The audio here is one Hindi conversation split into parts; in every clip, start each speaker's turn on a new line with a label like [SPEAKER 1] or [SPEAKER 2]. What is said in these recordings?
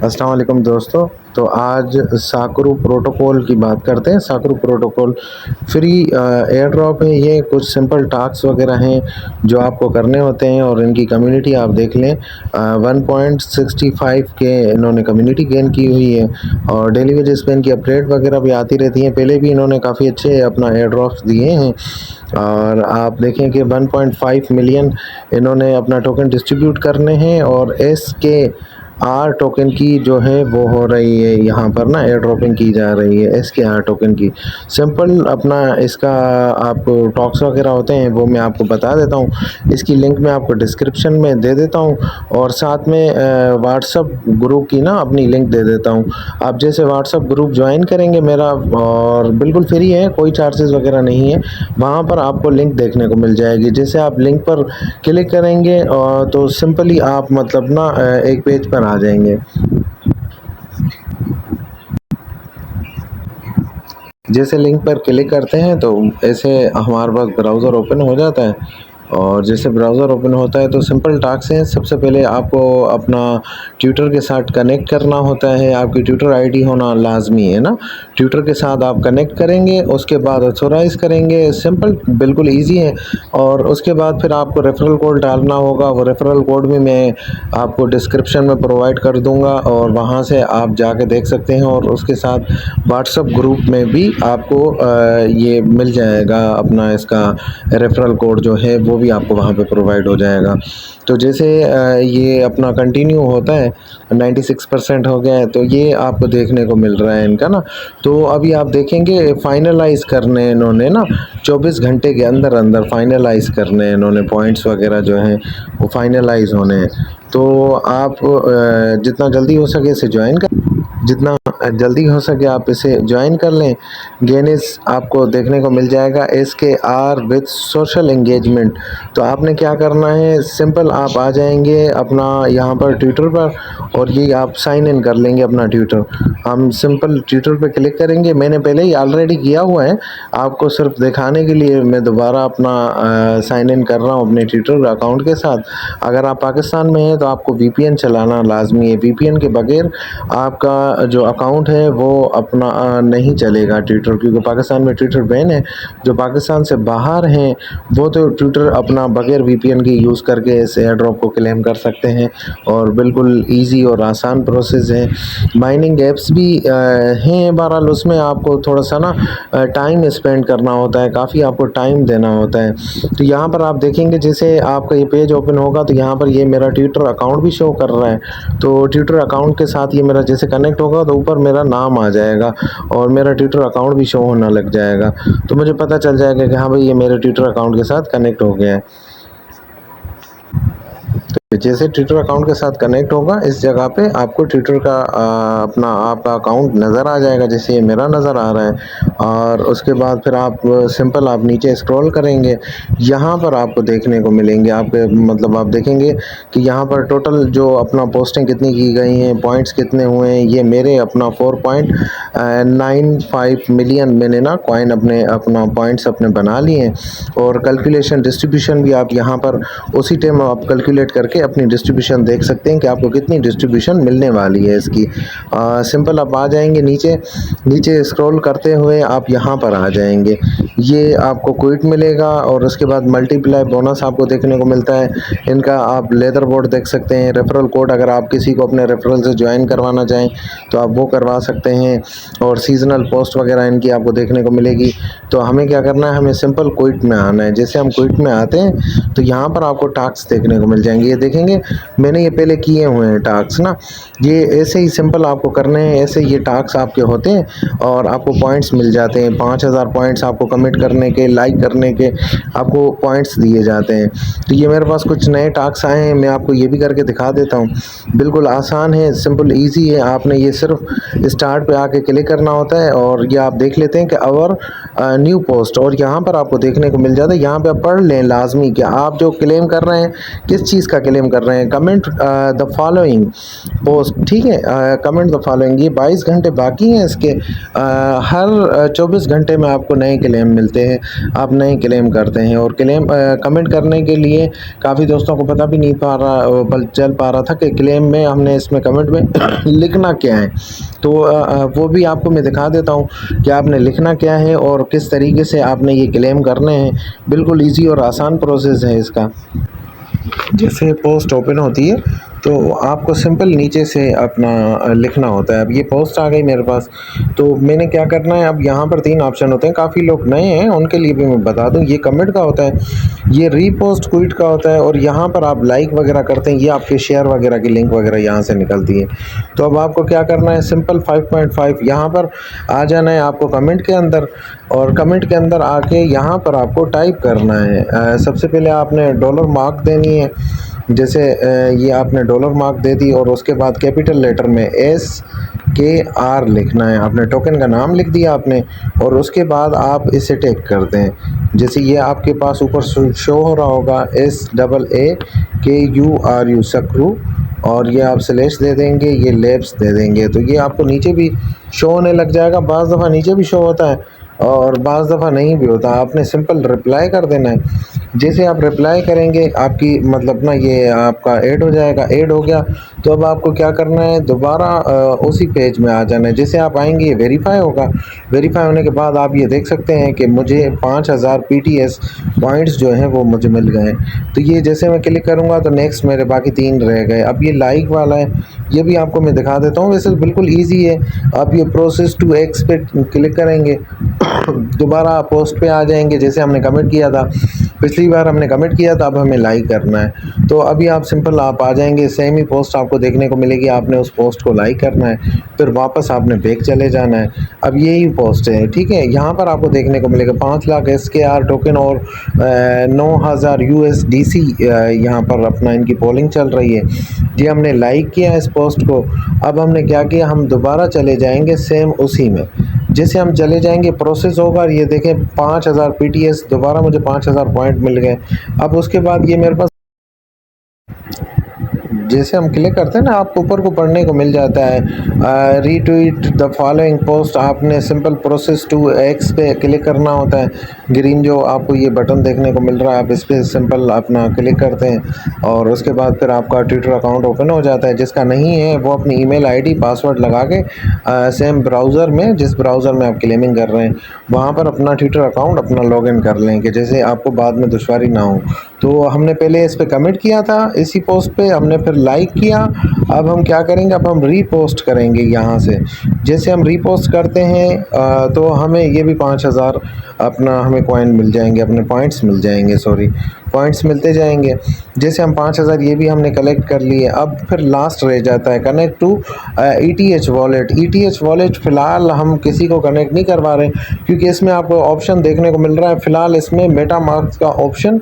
[SPEAKER 1] अस्सलाम वालेकुम दोस्तों। तो आज साकरू प्रोटोकॉल की बात करते हैं। साकरू प्रोटोकॉल फ्री एयर ड्रॉप है। ये कुछ सिंपल टास्क वगैरह हैं जो आपको करने होते हैं और इनकी कम्युनिटी आप देख लें 1.65 के इन्होंने कम्युनिटी गेन की हुई है और डेली बेसिस पे इनकी अपडेट वगैरह भी आती रहती हैं। पहले भी इन्होंने काफ़ी अच्छे अपना एयर ड्रॉप्स दिए हैं और आप देखें कि 1.5 मिलियन इन्होंने अपना टोकन डिस्ट्रीब्यूट करने हैं और SKR टोकन की जो है वो हो रही है यहाँ पर ना एयर ड्रॉपिंग की जा रही है SKR टोकन की। सिंपल अपना इसका आपको टॉक्स वगैरह होते हैं वो मैं आपको बता देता हूँ। इसकी लिंक मैं आपको डिस्क्रिप्शन में दे देता हूँ और साथ में व्हाट्सअप ग्रुप की ना अपनी लिंक दे देता हूँ। आप जैसे व्हाट्सअप ग्रुप ज्वाइन करेंगे मेरा और बिल्कुल फ्री है, कोई चार्जेस वगैरह नहीं है। वहाँ पर आपको लिंक देखने को मिल जाएगी। जैसे आप लिंक पर क्लिक करेंगे तो सिंपली आप मतलब ना एक पेज पर आ जाएंगे। जैसे लिंक पर क्लिक करते हैं तो ऐसे हमारे पास ब्राउज़र ओपन हो जाता है और जैसे ब्राउज़र ओपन होता है तो सिंपल टास्क है। सबसे पहले आपको अपना ट्विटर के साथ कनेक्ट करना होता है। आपकी ट्विटर आईडी होना लाजमी है ना। ट्विटर के साथ आप कनेक्ट करेंगे, उसके बाद ऑथोराइज़ करेंगे। सिंपल बिल्कुल इजी है और उसके बाद फिर आपको रेफरल कोड डालना होगा। वो रेफरल कोड भी मैं आपको डिस्क्रिप्शन में प्रोवाइड कर दूंगा और वहाँ से आप जाके देख सकते हैं और उसके साथ व्हाट्सएप ग्रुप में भी आपको ये मिल जाएगा। अपना इसका रेफरल कोड जो है वो भी आपको वहाँ पे प्रोवाइड हो जाएगा। तो जैसे ये अपना कंटिन्यू होता है 96% हो गया है तो ये आपको देखने को मिल रहा है इनका ना। तो अभी आप देखेंगे फाइनलाइज करने इन्होंने ना 24 घंटे के अंदर अंदर फाइनलाइज करने इन्होंने पॉइंट्स वगैरह जो हैं वो फाइनलाइज होने हैं। तो आप जितना जल्दी हो सके इसे ज्वाइन कर जितना जल्दी हो सके आप इसे ज्वाइन कर लें। गेनिस आपको देखने को मिल जाएगा SKR विद सोशल एंगेजमेंट। तो आपने क्या करना है, सिंपल आप आ जाएंगे अपना यहाँ पर ट्विटर पर और ये आप साइन इन कर लेंगे अपना ट्विटर। हम सिंपल ट्विटर पे क्लिक करेंगे। मैंने पहले ही ऑलरेडी किया हुआ है, आपको सिर्फ दिखाने के लिए मैं दोबारा अपना साइन इन कर रहा हूँ अपने ट्विटर अकाउंट के साथ। अगर आप पाकिस्तान में हैं तो आपको VPN चलाना लाजमी है। VPN के बगैर आपका जो अकाउंट है वो अपना नहीं चलेगा ट्विटर, क्योंकि पाकिस्तान में ट्विटर बैन है। जो पाकिस्तान से बाहर हैं वो तो ट्विटर अपना बगैर VPN के यूज़ करके इस एयर ड्रॉप को क्लेम कर सकते हैं और बिल्कुल इजी और आसान प्रोसेस है। माइनिंग ऐप्स भी हैं, बहरहाल उसमें आपको थोड़ा सा ना टाइम स्पेंड करना होता है, काफ़ी आपको टाइम देना होता है। तो यहाँ पर आप देखेंगे जैसे आपका ये पेज ओपन होगा तो यहाँ पर ये मेरा ट्विटर अकाउंट भी शो कर रहा है। तो ट्विटर अकाउंट के साथ ये मेरा जैसे कनेक्ट होगा तो ऊपर मेरा नाम आ जाएगा और मेरा ट्विटर अकाउंट भी शो होना लग जाएगा। तो मुझे पता चल जाएगा कि हाँ भाई ये मेरे ट्विटर अकाउंट के साथ कनेक्ट हो गया है। तो जैसे ट्विटर अकाउंट के साथ कनेक्ट होगा इस जगह पे आपको ट्विटर का अपना आपका अकाउंट नज़र आ जाएगा, जैसे ये मेरा नज़र आ रहा है। और उसके बाद फिर आप सिंपल आप नीचे स्क्रॉल करेंगे, यहाँ पर आपको देखने को मिलेंगे आपके मतलब आप देखेंगे कि यहाँ पर टोटल जो अपना पोस्टिंग कितनी की गई हैं, पॉइंट्स कितने हुए हैं। ये मेरे अपना 4.95 मिलियन मैंने ना कॉइन अपना पॉइंट्स अपने बना लिए हैं और कैलकुलेशन डिस्ट्रीब्यूशन भी आप यहाँ पर उसी टाइम आप कैलकुलेट करके अपनी डिस्ट्रीब्यूशन देख सकते हैं कि आपको कितनी डिस्ट्रीब्यूशन मिलने वाली है इसकी। सिंपल आप आ जाएंगे नीचे स्क्रॉल करते हुए आप यहाँ पर आ जाएंगे। ये आपको क्विट मिलेगा और उसके बाद मल्टीप्लाई बोनस आपको देखने को मिलता है। इनका आप लेदर बोर्ड देख सकते हैं। रेफरल कोड अगर आप किसी को अपने रेफरल से ज्वाइन करवाना चाहें तो आप वो करवा सकते हैं और सीजनल पोस्ट वगैरह इनकी आपको देखने को मिलेगी। तो हमें क्या करना है, हमें सिंपल क्विट में आना है। जैसे हम क्विट में आते हैं तो यहाँ पर आपको टास्क देखने को मिल जाएंगे। ये देखेंगे मैंने ये पहले किए हुए हैं टास्क ना, ये ऐसे ही सिंपल आपको करने हैं। ऐसे ये टास्क आपके होते हैं और आपको पॉइंट्स मिल जाते हैं। 5000 पॉइंट्स आपको कमेंट करने के, लाइक करने के आपको पॉइंट्स दिए जाते हैं। तो ये मेरे पास कुछ नए टास्क आए हैं, मैं आपको ये भी करके दिखा देता हूँ। बिल्कुल आसान है, सिंपल ईजी है। आपने ये सिर्फ स्टार्ट पे आके क्लिक करना होता है और ये आप देख लेते हैं कि और न्यू पोस्ट, और यहाँ पर आपको देखने को मिल जाता है। यहाँ पे आप पढ़ लें लाजमी कि आप जो क्लेम कर रहे हैं किस चीज़ का क्लेम क्लेम कर रहे हैं। कमेंट द फॉलोइंग पोस्ट, ठीक है, कमेंट द फॉलोइंग, ये 22 घंटे बाकी हैं इसके। हर 24 घंटे में आपको नए क्लेम मिलते हैं, आप नए क्लेम करते हैं। और क्लेम कमेंट करने के लिए काफ़ी दोस्तों को पता भी नहीं चल पा रहा था कि क्लेम में हमने इसमें कमेंट में लिखना क्या है। तो वो भी आपको मैं दिखा देता हूँ कि आपने लिखना क्या है और किस तरीके से आपने ये क्लेम करने हैं। बिल्कुल ईजी और आसान प्रोसेस है इसका। जैसे पोस्ट ओपन होती है तो आपको सिंपल नीचे से अपना लिखना होता है। अब ये पोस्ट आ गई मेरे पास, तो मैंने क्या करना है, अब यहाँ पर 3 ऑप्शन होते हैं। काफ़ी लोग नए हैं उनके लिए भी मैं बता दूँ, ये कमेंट का होता है, ये रीपोस्ट क्विट का होता है, और यहाँ पर आप लाइक वगैरह करते हैं, ये आपके शेयर वगैरह की लिंक वगैरह यहाँ से निकलती है। तो अब आपको क्या करना है, सिंपल 5.5 यहाँ पर आ जाना है आपको कमेंट के अंदर, और कमेंट के अंदर आके यहाँ पर आपको टाइप करना है। सबसे पहले आपने डॉलर मार्क देनी है। जैसे ये आपने डॉलर मार्क दे दी और उसके बाद कैपिटल लेटर में SKR लिखना है। आपने टोकन का नाम लिख दिया आपने, और उसके बाद आप इसे टैग करते हैं। जैसे ये आपके पास ऊपर शो हो रहा होगा SAAKURU सक्रू, और ये आप स्लैश दे देंगे, ये लैब्स दे देंगे, तो ये आपको नीचे भी शो होने लग जाएगा। बाज़ दफ़ा नीचे भी शो होता है और बाज़ दफ़ा नहीं भी होता। आपने सिंपल रिप्लाई कर देना है। जैसे आप रिप्लाई करेंगे आपकी मतलब ना ये आपका ऐड हो जाएगा। ऐड हो गया तो अब आपको क्या करना है, दोबारा उसी पेज में आ जाना है। जैसे आप आएंगे ये वेरीफाई होगा। वेरीफाई होने के बाद आप ये देख सकते हैं कि मुझे 5000 PTS पॉइंट्स जो हैं वो मुझे मिल गए हैं। तो ये जैसे मैं क्लिक करूँगा तो नेक्स्ट मेरे बाकी 3 रह गए। अब ये लाइक वाला है, ये भी आपको मैं दिखा देता हूँ। वैसे बिल्कुल ईजी है। आप ये प्रोसेस टू एक्स पे क्लिक करेंगे, दोबारा पोस्ट पे आ जाएंगे। जैसे हमने कमेंट किया था, पिछली बार हमने कमेंट किया था, अब हमें लाइक करना है। तो अभी आप सिंपल आप आ जाएंगे, सेम ही पोस्ट आपको देखने को मिलेगी। आपने उस पोस्ट को लाइक करना है, फिर वापस आपने बैक चले जाना है। अब यही पोस्ट है, ठीक है। यहाँ पर आपको देखने को मिलेगा 5 लाख SKR टोकन और 9000 USDC यहाँ पर अपना इनकी पोलिंग चल रही है। जी हमने लाइक किया इस पोस्ट को। अब हमने क्या किया, हम दोबारा चले जाएंगे सेम उसी में। जैसे हम चले जाएंगे प्रोसेस होगा, ये देखें 5000 PTS, दोबारा मुझे 5000 पॉइंट मिल गए। अब उसके बाद ये मेरे पास जैसे हम क्लिक करते हैं ना, आपको ऊपर को पढ़ने को मिल जाता है रीट्वीट द फॉलोइंग पोस्ट। आपने सिंपल प्रोसेस टू एक्स पे क्लिक करना होता है। ग्रीन जो आपको ये बटन देखने को मिल रहा है, आप इस पर सिंपल अपना क्लिक करते हैं और उसके बाद फिर आपका ट्विटर अकाउंट ओपन हो जाता है। जिसका नहीं है वो अपनी ईमेल आईडी पासवर्ड लगा के सेम ब्राउज़र में, जिस ब्राउज़र में आप क्लेमिंग कर रहे हैं, वहाँ पर अपना ट्विटर अकाउंट अपना लॉगिन कर लें कि जैसे आपको बाद में दुश्वारी ना हो। तो हमने पहले इस पर कमेंट किया था, इसी पोस्ट पे हमने फिर लाइक किया। अब हम क्या करेंगे, अब हम रीपोस्ट करेंगे यहाँ से। जैसे हम रीपोस्ट करते हैं तो हमें ये भी 5000 अपना हमें कॉइन मिल जाएंगे, अपने पॉइंट्स मिल जाएंगे, सॉरी पॉइंट्स मिलते जाएंगे। जैसे हम 5000 ये भी हमने कलेक्ट कर लिए। अब फिर लास्ट रह जाता है connect to ETH wallet. ETH wallet फ़िलहाल हम किसी को कनेक्ट नहीं करवा रहे क्योंकि इसमें आपको ऑप्शन देखने को मिल रहा है। फ़िलहाल इसमें मेटामास्क का ऑप्शन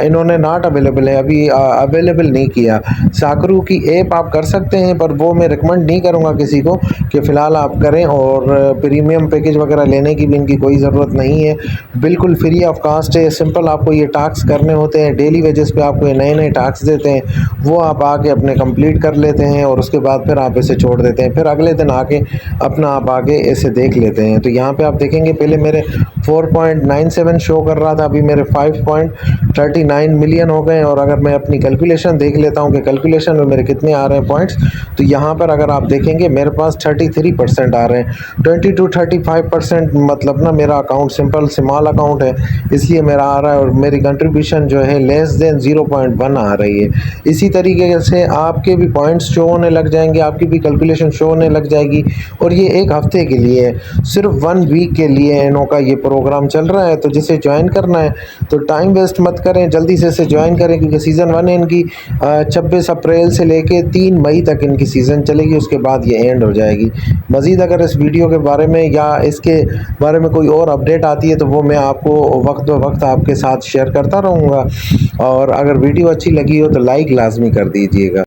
[SPEAKER 1] इन्होंने नॉट अवेलेबल है, अभी अवेलेबल नहीं किया। साकरू की ऐप आप कर सकते हैं, पर वो मैं रिकमेंड नहीं करूँगा किसी को कि फ़िलहाल आप करें, और प्रीमियम पैकेज वगैरह लेने की भी इनकी कोई ज़रूरत नहीं है। बिल्कुल फ्री ऑफ कास्ट है। सिंपल आपको ये टास्क करने होते हैं, डेली वेजेस पे आपको ये नए नए टास्क देते हैं, वो आप आके अपने कंप्लीट कर लेते हैं और उसके बाद फिर आप इसे छोड़ देते हैं। फिर अगले दिन आके अपना आप आगे इसे देख लेते हैं। तो यहाँ पे आप देखेंगे पहले मेरे 4.97 शो कर रहा था, अभी मेरे 5.39 मिलियन हो गए। और अगर मैं अपनी कैलकुलेशन देख लेता हूँ कि कैलकुलेशन में मेरे कितने आ रहे हैं पॉइंट्स, तो यहाँ पर अगर आप देखेंगे मेरे पास 33% आ रहे हैं। 20 to 35% मतलब ना मेरा अकाउंट सिंपल स्मॉल अकाउंट है, इसलिए मेरा आ रहा है, और मेरी कंट्रीब्यूशन जो है लेस देन 0.1 आ रही है। इसी तरीके से आपके भी पॉइंट्स शो होने लग जाएंगे, आपकी भी कैलकुलेशन शो होने लग जाएगी। और ये एक हफ्ते के लिए, सिर्फ 1 वीक के लिए इनों का ये प्रोग्राम चल रहा है। तो जिसे ज्वाइन करना है तो टाइम वेस्ट मत करें, जल्दी से इसे ज्वाइन करें, क्योंकि सीज़न 1 है इनकी 26 अप्रैल से लेके 3 मई तक इनकी सीज़न चलेगी, उसके बाद ये एंड हो जाएगी। मज़ीद अगर इस वीडियो के बारे में या इसके बारे में कोई और अपडेट आती है तो वो मैं आपको वक्त ब वक्त आपके साथ शेयर करता रहूँगा। और अगर वीडियो अच्छी लगी हो तो लाइक लाजमी कर दीजिएगा।